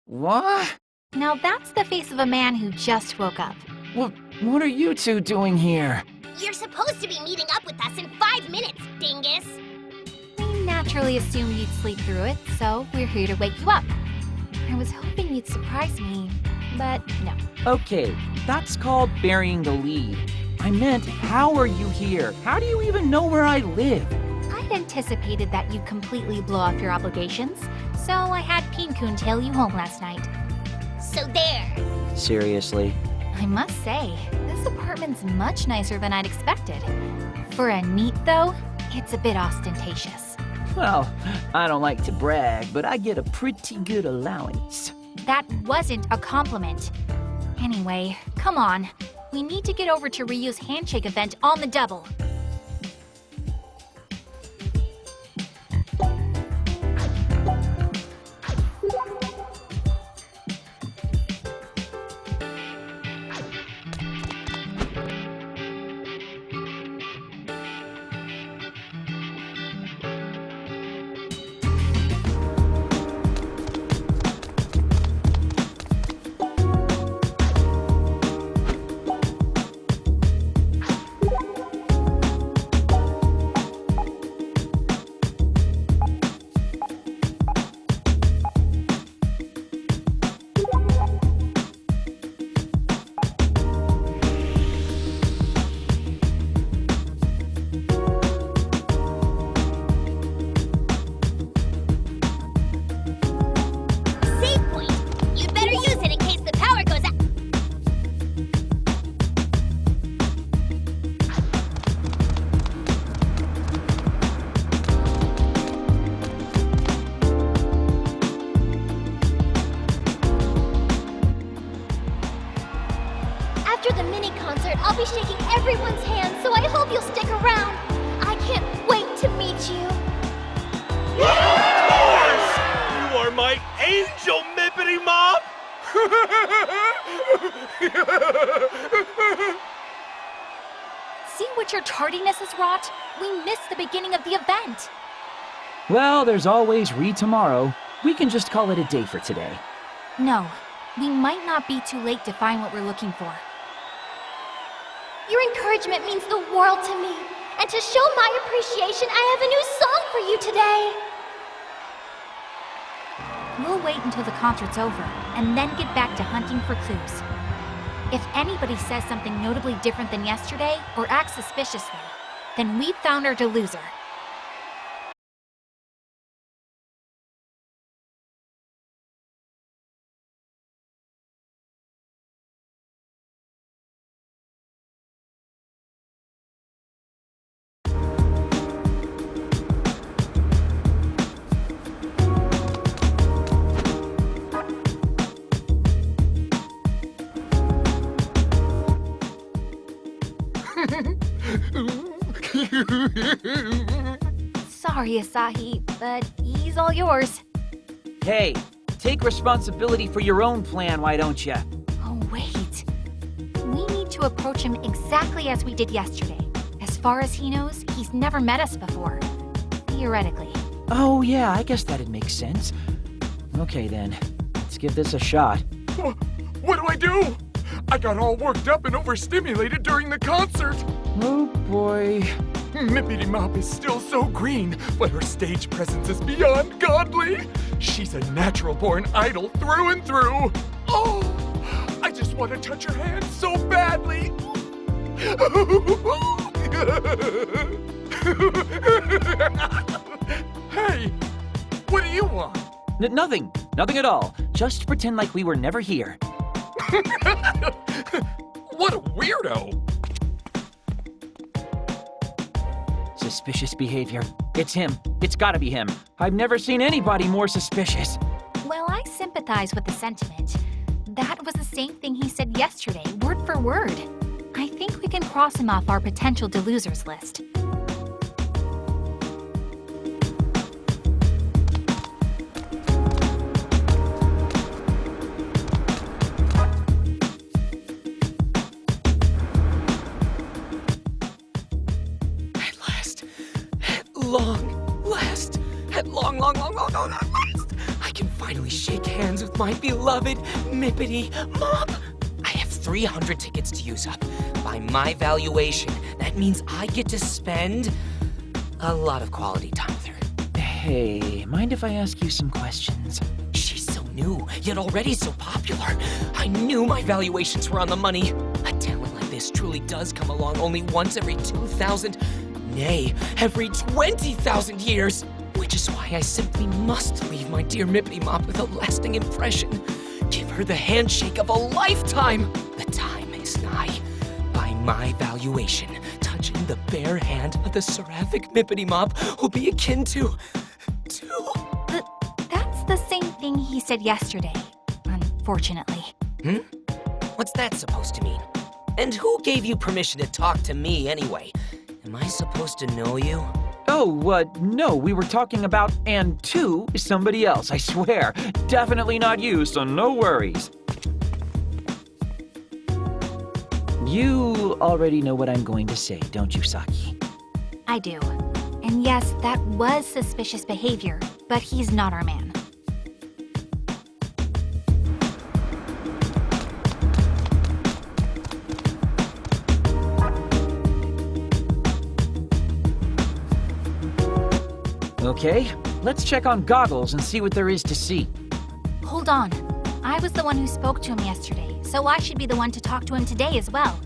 Speaker 2: What?
Speaker 5: Now that's the face of a man who just woke up.
Speaker 2: What are you two doing here?
Speaker 4: You're supposed to be meeting up with us in 5 minutes, dingus.
Speaker 5: We naturally assumed you'd sleep through it, so we're here to wake you up. I was hoping you'd surprise me, but no.
Speaker 2: Okay, that's called burying the lead. I meant, how are you here? How do you even know where I live?
Speaker 5: I'd anticipated that you'd completely blow off your obligations, so I had Pin-kun tail you home last night.
Speaker 4: So there.
Speaker 2: Seriously?
Speaker 5: I must say, this apartment's much nicer than I'd expected. For a NEET, though, it's a bit ostentatious.
Speaker 2: Well, I don't like to brag, but I get a pretty good allowance.
Speaker 5: That wasn't a compliment. Anyway, come on. We need to get over to Ryu's handshake event on the double.
Speaker 4: shaking everyone's hand, so I hope you'll stick around. I can't wait to meet you.
Speaker 14: Of course! You are my angel, Mippity Mop!
Speaker 5: See what your tardiness has wrought? We missed the beginning of the event.
Speaker 2: Well, there's always tomorrow. We can just call it a day for today.
Speaker 5: No, we might not be too late to find what we're looking for.
Speaker 4: Your encouragement means the world to me. And to show my appreciation, I have a new song for you today.
Speaker 5: We'll wait until the concert's over, and then get back to hunting for clues. If anybody says something notably different than yesterday, or acts suspiciously, then we've found our deluser. Sorry, Asahi, but he's all yours.
Speaker 2: Hey, take responsibility for your own plan, why don't ya?
Speaker 5: Oh, wait. We need to approach him exactly as we did yesterday. As far as he knows, he's never met us before. Theoretically.
Speaker 2: Oh, yeah, I guess that'd make sense. Okay, then. Let's give this a shot.
Speaker 6: What do I do? I got all worked up and overstimulated during the concert.
Speaker 2: Oh, boy.
Speaker 6: Mippity Mop is still so green, but her stage presence is beyond godly. She's a natural-born idol through and through. Oh, I just want to touch her hand so badly. Hey, what do you want?
Speaker 2: Nothing. Nothing at all. Just pretend like we were never here.
Speaker 6: What a weirdo.
Speaker 2: Suspicious behavior. It's him. It's gotta be him. I've never seen anybody more suspicious.
Speaker 5: Well, I sympathize with the sentiment. That was the same thing he said yesterday, word for word. I think we can cross him off our potential delusers list.
Speaker 8: At long last, I can finally shake hands with my beloved Mippity Mop. I have 300 tickets to use up. By my valuation, that means I get to spend a lot of quality time with her.
Speaker 2: Hey, mind if I ask you some questions?
Speaker 8: She's so new, yet already so popular. I knew my valuations were on the money. A talent like this truly does come along only once every 2,000, nay, every 20,000 years. Which is why I simply must leave my dear Mippity Mop with a lasting impression. Give her the handshake of a lifetime. The time is nigh. By my valuation, touching the bare hand of the seraphic Mippity Mop will be akin to...
Speaker 5: That's the same thing he said yesterday, unfortunately.
Speaker 8: What's that supposed to mean? And who gave you permission to talk to me anyway? Am I supposed to know you?
Speaker 2: Oh, no, we were talking about and to somebody else, I swear. Definitely not you, so no worries. You already know what I'm going to say, don't you, Saki?
Speaker 5: I do. And yes, that was suspicious behavior, but he's not our man.
Speaker 2: Okay, let's check on goggles and see what there is to see.
Speaker 5: Hold on. I was the one who spoke to him yesterday, so I should be the one to talk to him today as well.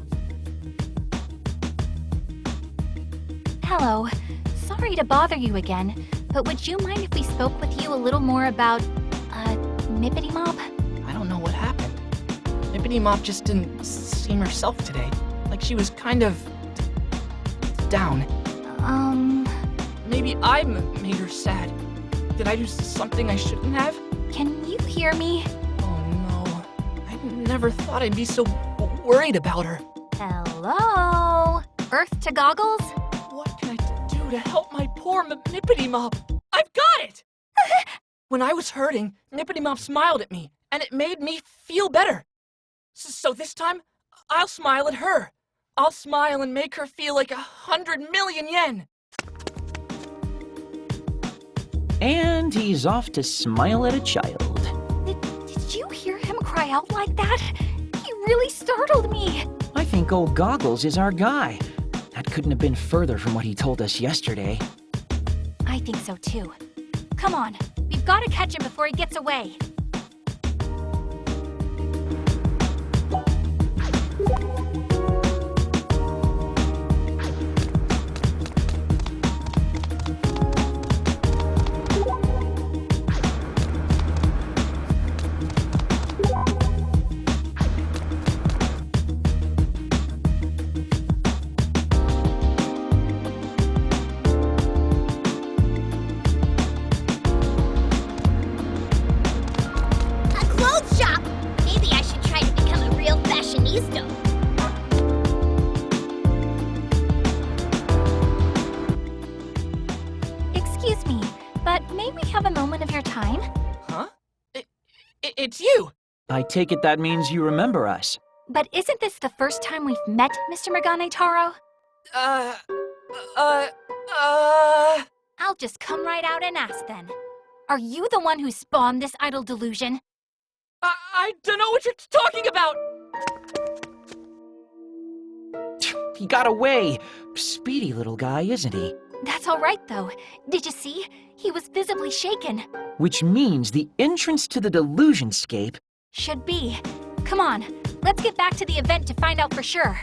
Speaker 5: Hello. Sorry to bother you again, but would you mind if we spoke with you a little more about, Mippity Mop?
Speaker 7: I don't know what happened. Mippity Mop just didn't seem herself today. Like she was kind of... down. Maybe I made her sad. Did I do something I shouldn't have?
Speaker 5: Can you hear me?
Speaker 7: Oh no. I never thought I'd be so worried about her.
Speaker 5: Hello? Hello? Earth to goggles?
Speaker 7: What can I do to help my poor Mippity Mop? I've got it! When I was hurting, Mippity Mop smiled at me, and it made me feel better. So this time, I'll smile at her. I'll smile and make her feel like 100 million yen.
Speaker 2: And he's off to smile at a child.
Speaker 5: Did you hear him cry out like that? He really startled me.
Speaker 2: I think old Goggles is our guy. That couldn't have been further from what he told us yesterday.
Speaker 5: I think so too. Come on, we've got to catch him before he gets away. Excuse me, but may we have a moment of your time?
Speaker 7: Huh? It's you!
Speaker 2: I take it that means you remember us.
Speaker 5: But isn't this the first time we've met, Mr. Megane Taro? I'll just come right out and ask then. Are you the one who spawned this idol delusion?
Speaker 7: I don't know what you're talking about!
Speaker 2: He got away. Speedy little guy, isn't he?
Speaker 5: That's all right, though. Did you see? He was visibly shaken.
Speaker 2: Which means the entrance to the delusionscape
Speaker 5: should be. Come on, let's get back to the event to find out for sure.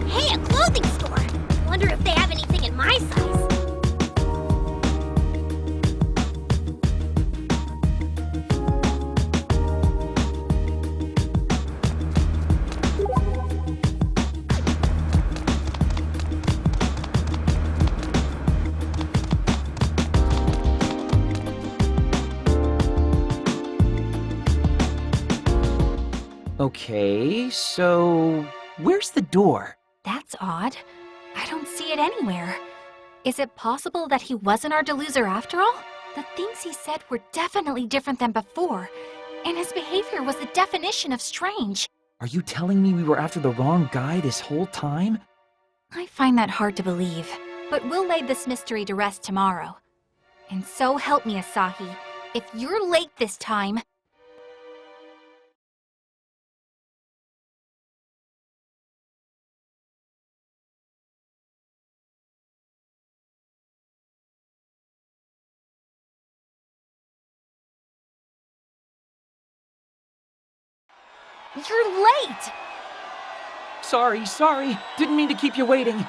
Speaker 4: Hey, a clothing store! Wonder if they have anything in my size.
Speaker 2: Okay, so where's the door?
Speaker 5: That's odd. I don't see it anywhere. Is it possible that he wasn't our deluser after all? The things he said were definitely different than before, and his behavior was the definition of strange.
Speaker 2: Are you telling me we were after the wrong guy this whole time?
Speaker 5: I find that hard to believe, but we'll lay this mystery to rest tomorrow. And so help me, Asahi, if you're late this time... You're late!
Speaker 2: Sorry. Didn't mean to keep you waiting.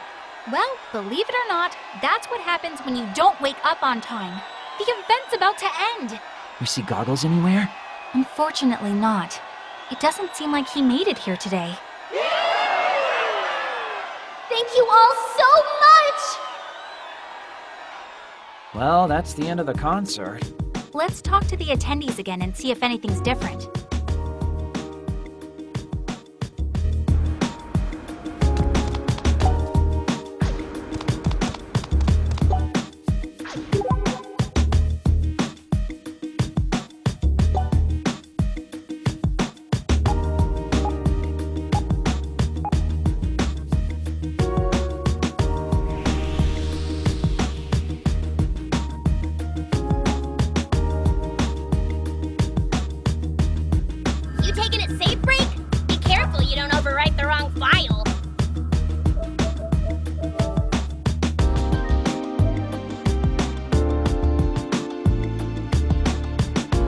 Speaker 5: Well, believe it or not, that's what happens when you don't wake up on time. The event's about to end.
Speaker 2: You see Goggles anywhere?
Speaker 5: Unfortunately not. It doesn't seem like he made it here today.
Speaker 4: Thank you all so much!
Speaker 2: Well, that's the end of the concert.
Speaker 5: Let's talk to the attendees again and see if anything's different.